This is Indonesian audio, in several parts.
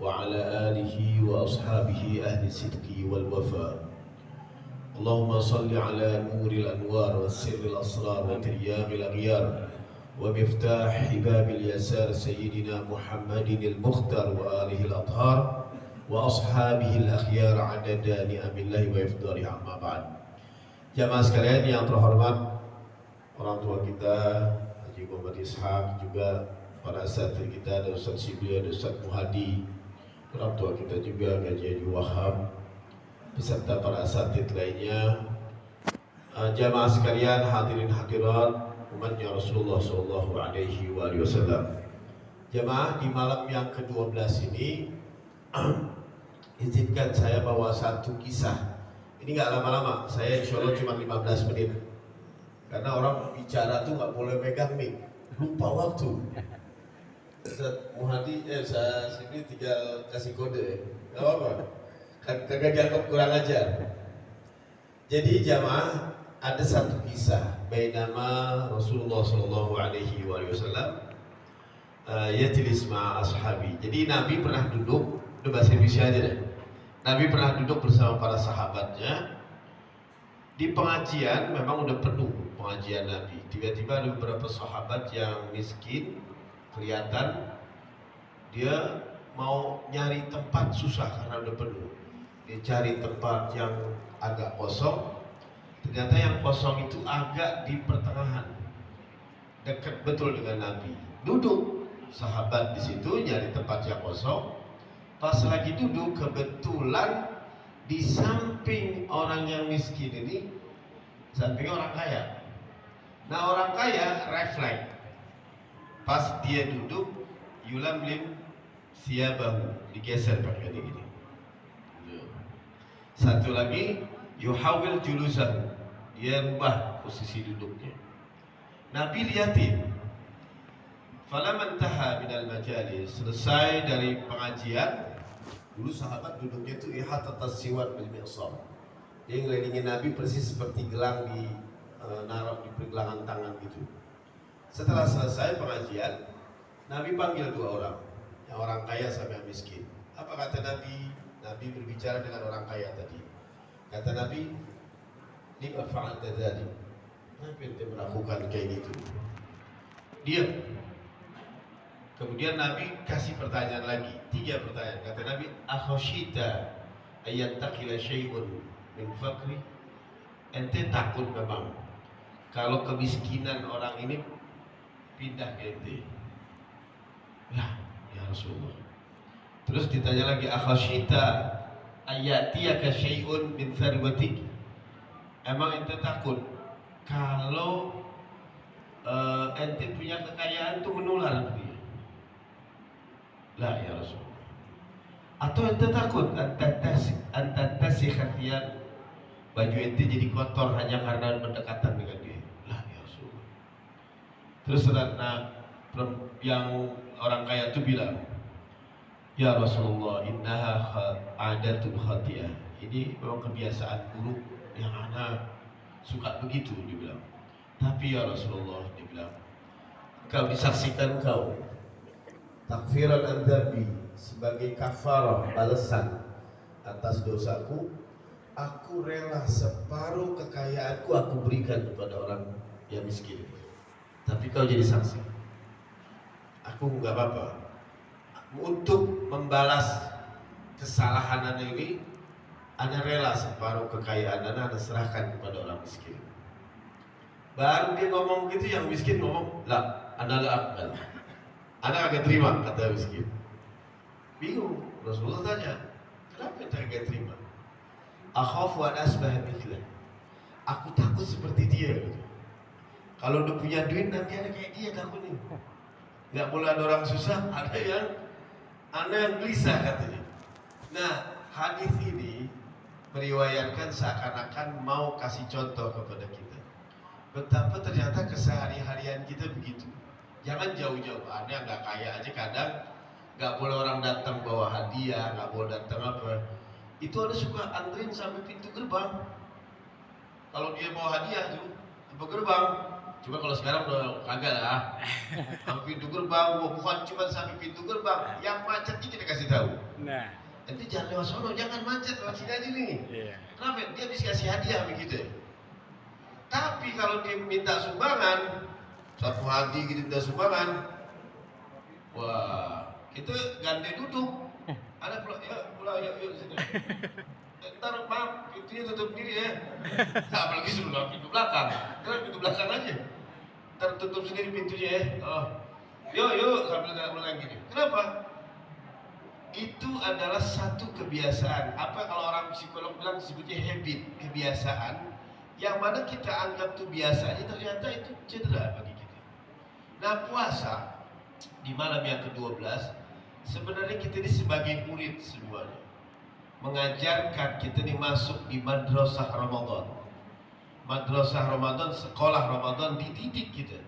وعلى آله وأصحابه أهل الصدق والوفاء. اللهم صل على نور الأنوار والسر الأسرار وترياق الأغيار ومفتاح باب اليسار سيدنا محمد المختار وآله الأطهار وأصحابه الأخيار عدد نعم الله وإفضاله. أما بعد. Jamaah sekalian yang terhormat, orang tua kita Haji Muhammad Ishaq, juga para asatidz kita, ada Ustaz Sibli, ada Ustaz Muhadi, orang tua kita juga Haji Haji Wahab, beserta para asatidz lainnya, jamaah sekalian, hadirin hadirat umatnya Rasulullah Shallallahu Alaihi Wasallam. Jamaah, di malam yang ke-12 ini izinkan saya bawa satu kisah. Ini nggak lama-lama, saya insya Allah cuma 15 menit. Karena orang bicara tuh nggak boleh megang mic, lupa waktu. Ustaz Muhadi, saya sini tinggal kasih kode, nggak apa-apa. Kagak dianggap kurang ajar. Jadi jamaah, ada satu kisah. Bainama Rasulullah Shallallahu Alaihi Wasallam yajlis ma'a ashabi. Jadi Nabi pernah duduk, udah bahasa Indonesia aja deh. Nabi pernah duduk bersama para sahabatnya di pengajian. Memang udah penuh pengajian Nabi. Tiba-tiba ada beberapa sahabat yang miskin, kelihatan dia mau nyari tempat susah karena udah penuh. Dia cari tempat yang agak kosong. Ternyata yang kosong itu agak di pertengahan, dekat betul dengan Nabi. Duduk sahabat di situ nyari tempat yang kosong. Pas lagi duduk, kebetulan di samping orang yang miskin ini, samping orang kaya. Nah, orang kaya refleks, pas dia duduk, yulamlim siyabahu, digeser pakai ini. Satu lagi, yuhawil julusahu, dia rubah posisi duduknya. Nabi liatin. Falamman taha minal majalis, selesai dari pengajian. Dulu sahabat duduknya itu ihatatas siwar bil mi'sar. Dia ngelilingin Nabi persis seperti gelang di naruh di pergelangan tangan gitu. Setelah selesai pengajian, Nabi panggil dua orang, yang orang kaya sama yang miskin. Apa kata Nabi? Nabi berbicara dengan orang kaya tadi. Kata Nabi, lima fa'alta dzalik. Kenapa ente melakukan kayak gitu? Diam. Kemudian Nabi kasih pertanyaan lagi, 3 pertanyaan. Kata Nabi, akhashita ayattaqila syai'un min faqri. Ente takut memang kalau kemiskinan orang ini pindah ke ente? Lah, ya Rasulullah. Terus ditanya lagi, akhashita ayatiyaka syai'un min tharwatik. Emang ente takut kalau ente punya kekayaan itu menular ke dia? Lah ya Rasulullah. Atau ente takut antatasihah thiyab, baju ente jadi kotor hanya karena berdekatan dengan dia? Lah ya Rasulullah. Terus yang orang kaya itu bilang, ya Rasulullah, innaha adatun khatiyah. Ini memang kebiasaan buruk yang anak suka begitu, dia bilang. Tapi ya Rasulullah, dia bilang, kau disaksikan kau takfiran an-dzambi, sebagai kafarah, balasan atas dosaku, aku rela separuh kekayaanku aku berikan kepada orang yang miskin. Tapi kau jadi saksi, aku nggak apa-apa. Untuk membalas kesalahan anda ini, anda rela separuh kekayaan anda serahkan kepada orang miskin. Baru dia ngomong gitu, yang miskin ngomong, lah, anda la akbal. Anda agak terima, kata miskin. Bingung. Rasulullah tanya, kenapa anda agak terima? Akhafu an asbaha mithlah. Aku takut seperti dia gitu. Kalau udah punya duit nanti ada kayak dia takutnya. Nggak boleh ada orang susah, ada yang gelisah katanya. Nah, hadis ini meriwayatkan seakan-akan mau kasih contoh kepada kita betapa ternyata kesehari-harian kita begitu. Jangan jauh-jauh, Anda nggak kaya aja kadang nggak boleh orang datang bawa hadiah, nggak boleh datang apa. Itu ada suka antrin sampai pintu gerbang. Kalau dia bawa hadiah tuh, sampai gerbang. Cuma kalau sekarang udah kagak lah. Sampai pintu gerbang, bukan cuma sampai pintu gerbang, yang macetnya kita kasih kasih tahu. Nah, Nanti jangan lewat sono, jangan macet lewat sini aja nih. iya. Kenapa? Dia bisa kasih hadiah begitu. Tapi kalau dia minta sumbangan, satu hati gitu minta sumbangan, wah, kita gandeng duduk. Ada pulang, ya pulang, yuk sini. Ntar maaf, pintunya tutup sendiri ya. Nah, apalagi suruh pintu belakang. Karena pintu belakang aja. Ntar tutup sendiri pintunya ya. Oh. Yuk, sambil nggak mulai gini. Kenapa? Itu adalah satu kebiasaan. Apa kalau orang psikolog bilang disebutnya habit, kebiasaan. Yang mana kita anggap itu biasa, ternyata itu cedera bagi kita. Nah, puasa di malam yang ke-12 sebenarnya kita ini sebagai murid semuanya, mengajarkan kita ini masuk di madrasah Ramadan. Madrasah Ramadan, sekolah Ramadan dididik kita.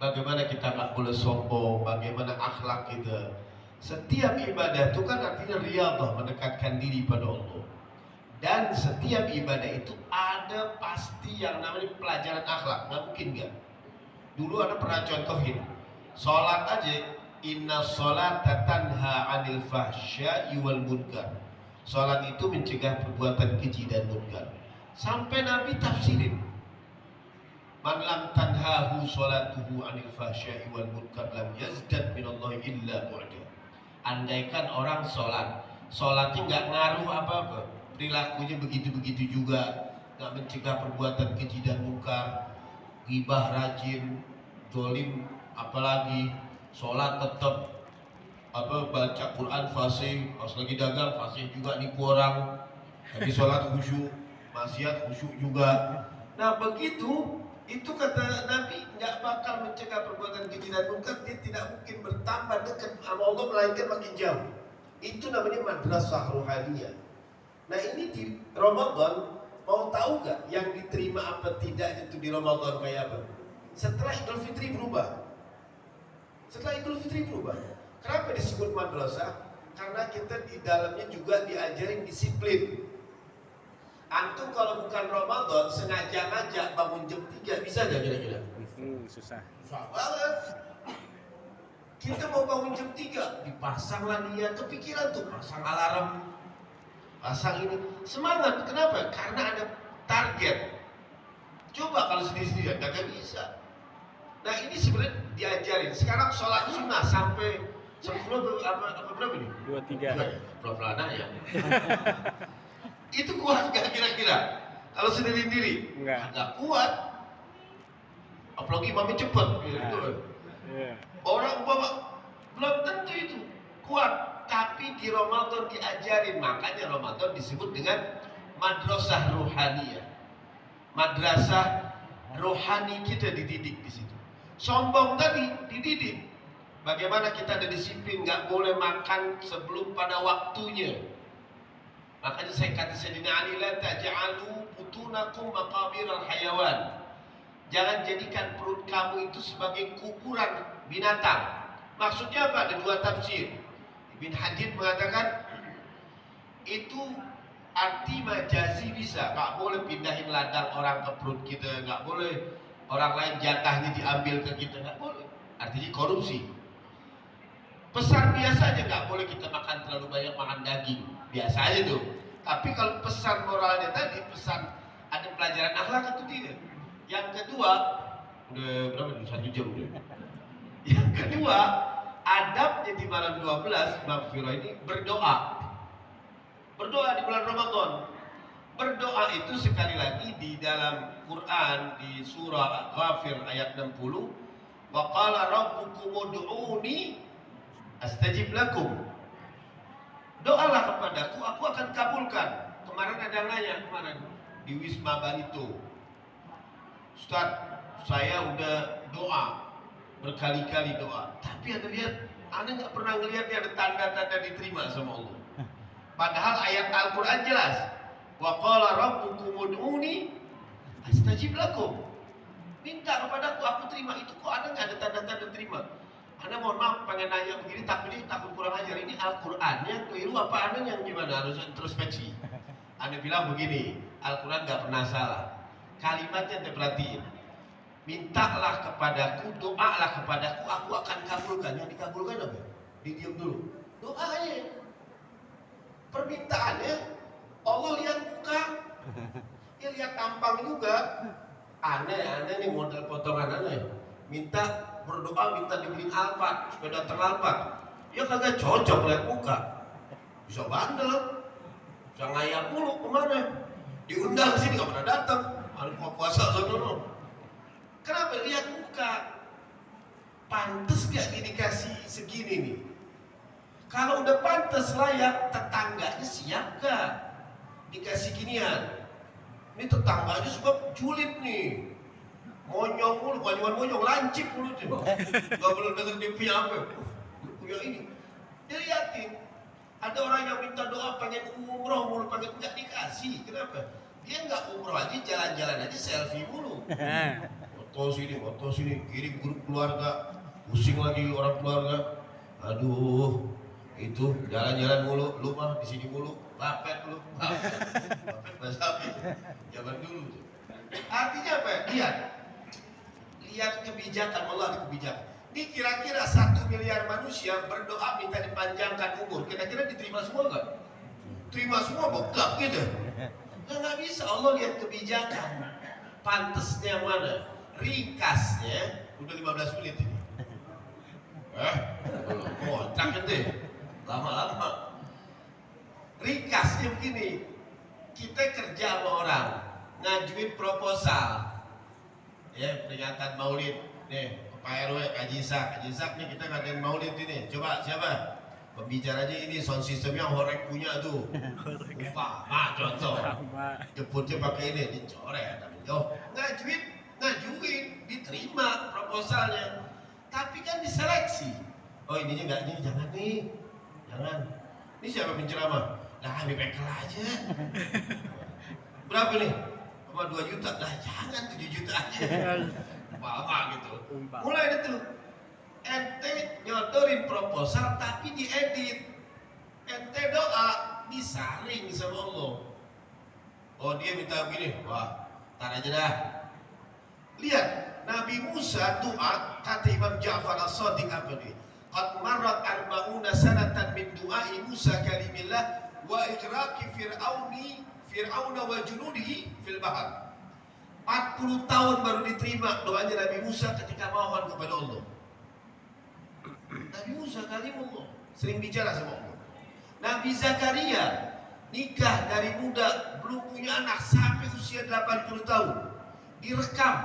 Bagaimana kita nggak boleh sombong, bagaimana akhlak kita. Setiap ibadah itu kan artinya riyadhah, mendekatkan diri pada Allah. Dan setiap ibadah itu ada pasti yang namanya pelajaran akhlak, nggak mungkin nggak. Dulu ada pernah contohin, sholat aja, inna sholata tanha anil fahsya'i wal munkar. Sholat itu mencegah perbuatan keji dan munkar. Sampai Nabi tafsirin, man lam tanhahu sholatuhu anil fahsya'i wal munkar lam yazdad minallahi illa bu'da. Andaikan orang sholatnya nggak ngaruh apa-apa, perilakunya begitu-begitu juga, nggak mencegah perbuatan keji dan munkar, ghibah rajin, zalim apalagi, sholat tetap baca Quran fasih, pas lagi dagang fasih juga nipu orang, lagi sholat khusyuk, maksiat khusyuk juga. Nah begitu, itu kata Nabi nggak bakal mencegah perbuatan keji dan munkar, dia tidak mungkin bertambah dekat sama Allah melainkan makin jauh. Itu namanya madrasah rohaniyah. Nah ini di Ramadan, mau tahu gak yang diterima apa tidak itu di Ramadan kayak apa? Setelah Idul Fitri berubah. Kenapa disebut madrasah? Karena kita di dalamnya juga diajarin disiplin. Antum kalau bukan Ramadan sengaja ngajak bangun jam 3 bisa gak kira-kira? Susah. Susah banget. Kita mau bangun jam 3, dipasanglah dia, kepikiran tuh pasang alarm, pasang ini, semangat. Kenapa? Karena ada target. Coba kalau sendiri-sendiri gak bisa. Nah ini sebenarnya diajarin. Sekarang sholat sunnah sampai 10 apa berapa nih? 23. Belum ya. Itu kuat gak kira-kira? Kalau sendiri-sendiri? Enggak kuat. Apalagi imamnya cepet. Yeah. Orang bawa belum tentu itu kuat. Tapi di Ramadan diajarin. Makanya Ramadan disebut dengan madrasah rohaniyah. Madrasah rohani kita dididik di situ. Sombong tadi dididik. Bagaimana kita ada disiplin, nggak boleh makan sebelum pada waktunya. Makanya saya kata Sayyidina Ali, la taj'alu butunakum maqabiral hayawan. Jangan jadikan perut kamu itu sebagai kuburan binatang. Maksudnya apa? Ada dua tafsir. Ibn Hadid mengatakan itu arti majazi bisa, nggak boleh pindahin ladang orang ke perut kita, nggak boleh orang lain jatahnya diambil ke kita, nggak boleh. Artinya korupsi. Pesan biasa aja, nggak boleh kita makan terlalu banyak, makan daging, biasa aja tuh. Tapi kalau pesan moralnya tadi, pesan ada pelajaran akhlak itu tidak. Yang kedua, udah berapa nih? 1 jam udah. Yang kedua, adabnya di malam 12 Maghfirah ini berdoa. Berdoa di bulan Ramadan. Berdoa itu sekali lagi di dalam Quran di surah Ghafir ayat 60, wa qala rabbukum ud'uni astajib lakum. Doalah kepadaku, aku akan kabulkan. Kemarin ada yang nanya kemarin di Wisma Barito, Ustaz, saya udah doa berkali-kali doa, tapi ada lihat, Anda nggak pernah ngelihat ada tanda-tanda diterima sama Allah. Padahal ayat Al-Quran jelas, wa qala rabbukum ud'uni astajib lakum. Minta kepadaku, aku terima. Itu kok Anda nggak ada tanda-tanda terima? Anda mohon maaf pengen nanya begini, takut kurang ajar. Ini Al-Qurannya keliru apa Anda yang gimana? Harus introspeksi. Anda bilang begini, Al-Quran nggak pernah salah. Kalimatnya Anda perhatiin. Mintalah kepadaku, doalah kepadaku, aku akan kabulkan. Yang dikabulkan apa? Didiam dulu. Doanya. permintaannya Allah lihat muka, dia lihat tampang juga. Aneh nih model potongan aneh. Minta berdoa, minta dibeliin Alphard, sepeda terlambat. Ya kagak cocok lihat muka. Bisa bandel, bisa ngayap mulu kemana. Diundang sini gak pernah datang. Mau puasa dulu. Kenapa lihat muka? Pantes gak dikasih segini nih? Kalau udah pantes layak, tetangganya siap gak dikasih ginian? Ini tetangganya suka julid nih, monyong mulu, bukan cuma monyong, lancip mulu tuh. Gak boleh denger dia punya apa, punya ini. Dia liatin, ada orang yang minta doa pengen umroh mulu, pengen nggak dikasih. Kenapa? Dia nggak umroh aja, jalan-jalan aja selfie mulu. Foto sini, kirim grup keluarga, pusing lagi orang keluarga. Aduh, itu jalan-jalan mulu, lu mah di sini mulu. Bapet lu, bapet bahasa apa? Zaman dulu tuh. Artinya apa? Lihat kebijakan Allah, ada kebijakan. Ini kira-kira 1 miliar manusia berdoa minta dipanjangkan umur. Kira-kira diterima semua nggak? Terima semua, bekap gitu. Nggak bisa. Allah lihat kebijakan. Pantesnya mana? Ringkasnya udah 15 menit ini. Kontrak deh. Lama-lama. Ringkasnya begini, kita kerja sama orang, ngajuin proposal, ya peringatan Maulid, nih Pak RW, Haji Ishak nih kita ngadain Maulid ini, coba siapa? Pembicaranya ini sound systemnya Horek punya tuh, contoh, jemputnya pakai ini, dicoret, ngajuin, diterima proposalnya, tapi kan diseleksi, oh ininya nggak, ini jangan, ini siapa penceramah? Nah, BPK aja. Berapa nih? Cuma 2 juta. Lah jangan 7 juta aja. Apa gitu. Mulai deh tuh. Ente nyodorin proposal tapi diedit. Ente doa disaring sama Allah. Oh dia minta begini. Wah, tar aja dah. Lihat, Nabi Musa doa, kata Imam Ja'far As-Shadiq apa nih? Qad marrat arba'una sanatan min du'ai Musa kalimillah wa ikraki fir'auna wa junudihi fil bahar. 40 tahun baru diterima doanya Nabi Musa ketika mohon kepada Allah. Nabi Musa kalimullah, sering bicara sama Allah. Nabi Zakaria nikah dari muda, belum punya anak sampai usia 80 tahun. Direkam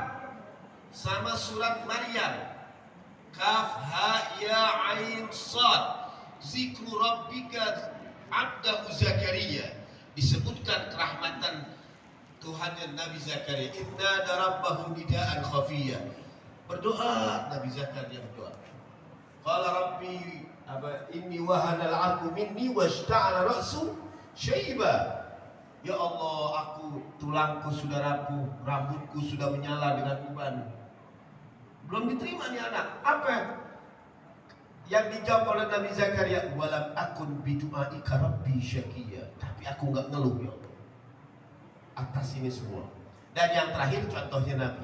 sama surat Maryam. Kaf ha ya ain sad zikru rabbika abdahu Zakaria, disebutkan kerahmatan Tuhan dan Nabi Zakaria. Inna darabbahu nidaan khafiyya, berdoa Nabi Zakaria berdoa. Qala rabbi inni wahana al-'azmu minni washta'ala ra'su syaiba. Ya Allah, aku tulangku sudah rapuh, rambutku sudah menyala dengan uban. Belum diterima nih anak. Apa yang dijawab oleh Nabi Zakaria? Walam akun bidu'aika rabbi syaqiyya. Tapi aku enggak ngeluh ya Allah atas ini semua. Dan yang terakhir contohnya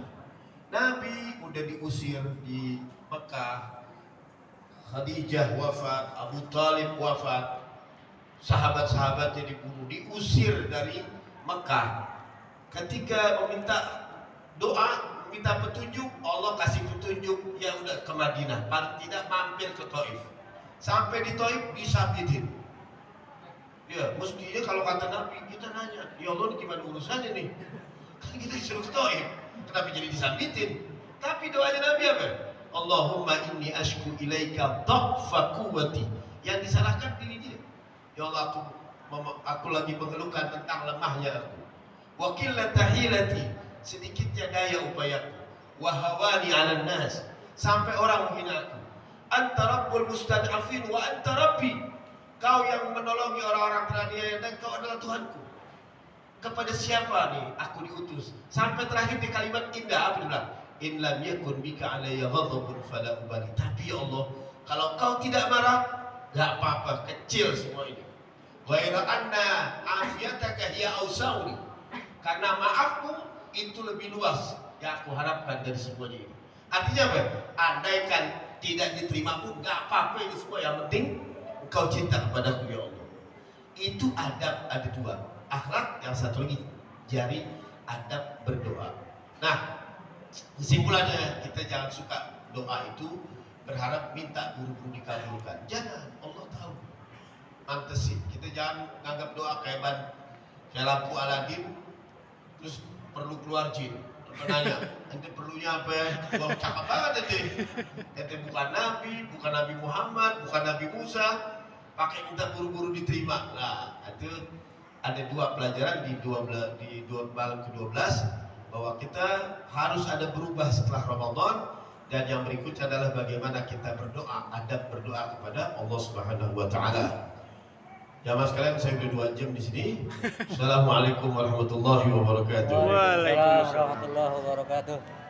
Nabi udah diusir di Mekah, Khadijah wafat, Abu Talib wafat, sahabat-sahabatnya dibunuh, diusir dari Mekah. Ketika meminta doa, minta petunjuk, Allah kasih petunjuk, ya udah ke Madinah, paling tidak mampir ke Taif. Sampai di Taif disabitin. Ya, mestinya kalau kata Nabi kita nanya, ya Allah ini gimana urusannya nih? Kan kita disuruh ke Taif, kenapa jadi disabitin? Tapi doanya Nabi apa? Allahumma inni ashku ilaika dha'fa quwwati. Yang disalahkan diri dia. Ya Allah, aku lagi mengeluhkan tentang lemahnya aku. Wa qillata hilati, sedikitnya daya upayaku. Wa hawani 'alan nas, sampai orang menghina aku. Anta rabbul mustad'afin wa anta rabbi. Kau yang menolongi orang-orang teraniaya dan kau adalah Tuhanku. Kepada siapa nih aku diutus? Sampai terakhir di kalimat indah apa dia bilang? In lam yakun bika alayya ghadabun fala ubali. Tapi ya Allah, kalau kau tidak marah, enggak apa-apa, kecil semua ini. Ghaira anna afiyataka hiya ausauni. Karena maafmu itu lebih luas yang aku harapkan dari semuanya ini. Artinya apa? Andaikan tidak diterima pun enggak apa-apa, ini semua yang penting engkau cinta kepadaku ya Allah. Itu adab ada dua. Akhlak yang satu lagi jari adab berdoa. Nah, kesimpulannya kita jangan suka doa itu berharap minta buru-buru dikabulkan. Jangan, Allah tahu. Mantesin. Kita jangan nganggap doa kayak lampu Aladin terus perlu keluar jin. Nanya, ente perlunya apa ya? Wah, cakep banget ente. Ente bukan Nabi Muhammad, bukan Nabi Musa, pakai minta buru-buru diterima. Nah, itu ada dua pelajaran di malam ke-12 bahwa kita harus ada berubah setelah Ramadan, dan yang berikutnya adalah bagaimana kita berdoa, adab berdoa kepada Allah Subhanahu wa taala. Jamaah sekalian, saya sudah 2 jam di sini. Assalamualaikum warahmatullahi wabarakatuh. Waalaikumsalam warahmatullahi wabarakatuh.